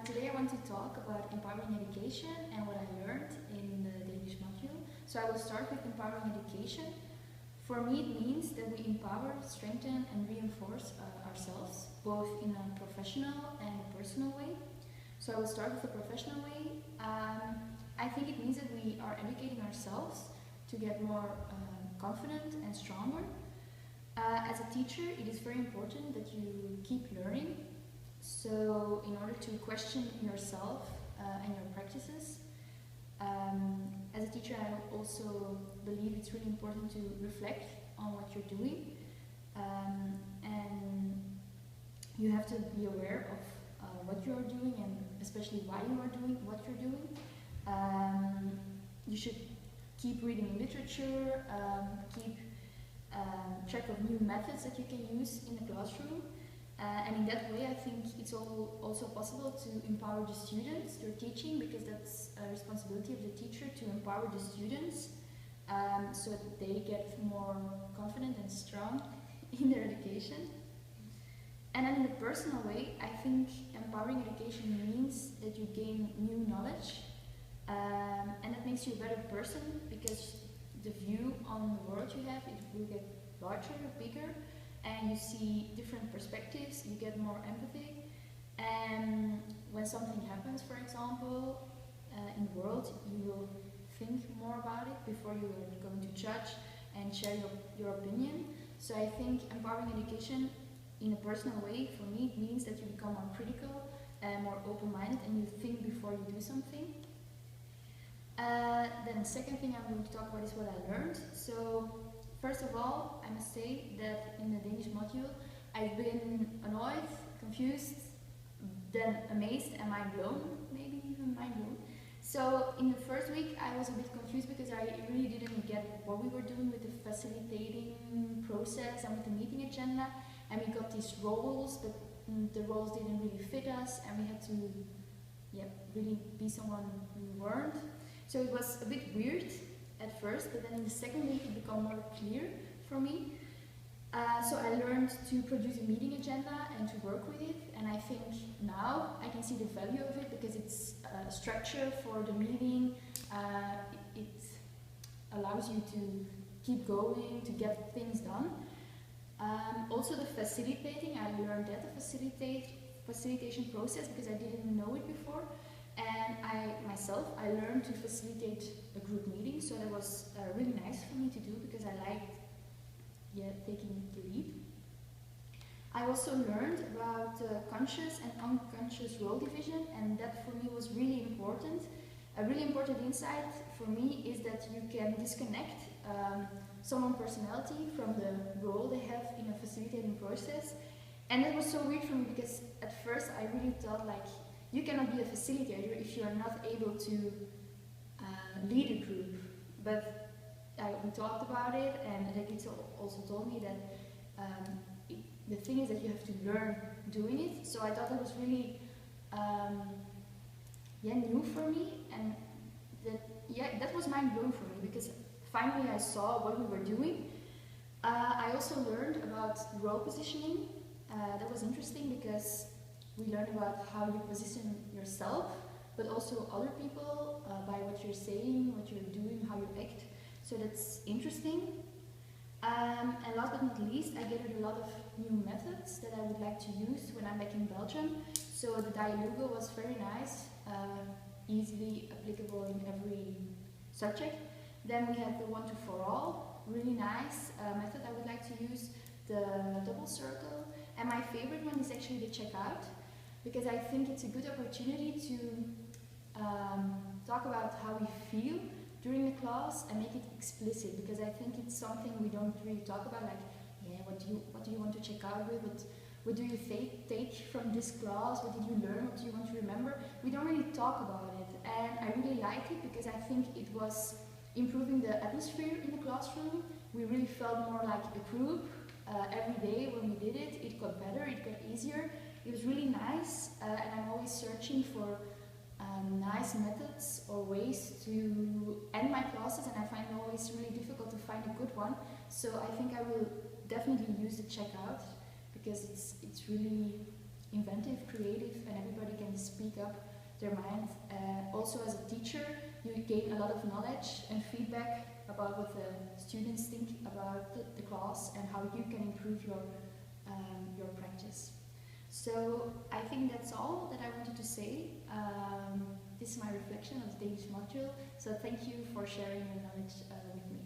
Today I want to talk about empowering education and what I learned in the Danish module. So I will start with empowering education. For me it means that we empower, strengthen and reinforce ourselves, both in a professional and a personal way. So I will start with the professional way. I think it means that we are educating ourselves to get more confident and stronger. As a teacher, it is very important that you keep learning. So in order to question yourself and your practices, as a teacher I also believe it's really important to reflect on what you're doing, and you have to be aware of what you are doing and especially why you are doing what you're doing. You should keep reading literature, keep track of new methods that you can use in the classroom. And in that way I think it's also possible to empower the students you're teaching, because that's a responsibility of the teacher to empower the students so that they get more confident and strong in their education. And then in the personal way, I think empowering education means that you gain new knowledge, and that makes you a better person, because the view on the world you have, it will get larger, bigger, and you see different perspectives, you get more empathy, and when something happens, for example, in the world, you will think more about it before you are going to judge and share your opinion. So I think empowering education in a personal way, for me, it means that you become more critical and more open-minded, and you think before you do something. Then the second thing I'm going to talk about is what I learned. So first of all, I must say that in the Danish module, I've been annoyed, confused, then amazed and mind blown, maybe even mind blown. So in the first week, I was a bit confused because I really didn't get what we were doing with the facilitating process and with the meeting agenda. And we got these roles, but the roles didn't really fit us, and we had to really be someone we weren't. So it was a bit weird at first, but then in the second week it became more clear for me. So I learned to produce a meeting agenda and to work with it, and I think now I can see the value of it, because it's a structure for the meeting. It allows you to keep going, to get things done. Also the facilitating, I learned that the facilitation process, because I didn't know it before. And I learned to facilitate a group meeting, so that was really nice for me to do, because I liked taking the lead. I also learned about conscious and unconscious role division, and that for me was really important. A really important insight for me is that you can disconnect someone's personality from the role they have in a facilitating process. And that was so weird for me, because at first I really thought like, you cannot be a facilitator if you are not able to lead a group. But we talked about it, and Regitze also told me that the thing is that you have to learn doing it. So I thought that was really new for me, and that was mind blowing for me, because finally I saw what we were doing. I also learned about role positioning. That was interesting, because we learn about how you position yourself, but also other people by what you're saying, what you're doing, how you act. So that's interesting. And last but not least, I gathered a lot of new methods that I would like to use when I'm back in Belgium. So the dialogo was very nice, easily applicable in every subject. Then we have the one to for all, really nice method I would like to use, the double circle. And my favorite one is actually the checkout, because I think it's a good opportunity to talk about how we feel during the class and make it explicit, because I think it's something we don't really talk about, like, what do you want to check out with, what do you take from this class, what did you learn, what do you want to remember? We don't really talk about it, and I really like it, because I think it was improving the atmosphere in the classroom. We really felt more like a group. Every day when we did it, it got better, it got easier. It was really nice, and I'm always searching for nice methods or ways to end my classes, and I find it always really difficult to find a good one. So I think I will definitely use the checkout, because it's really inventive, creative, and everybody can speak speak up their mind. Also as a teacher, you gain a lot of knowledge and feedback about what the students think about the class and how you can improve your practice. So I think that's all that I wanted to say. This is my reflection of the Danish module. So thank you for sharing your knowledge with me.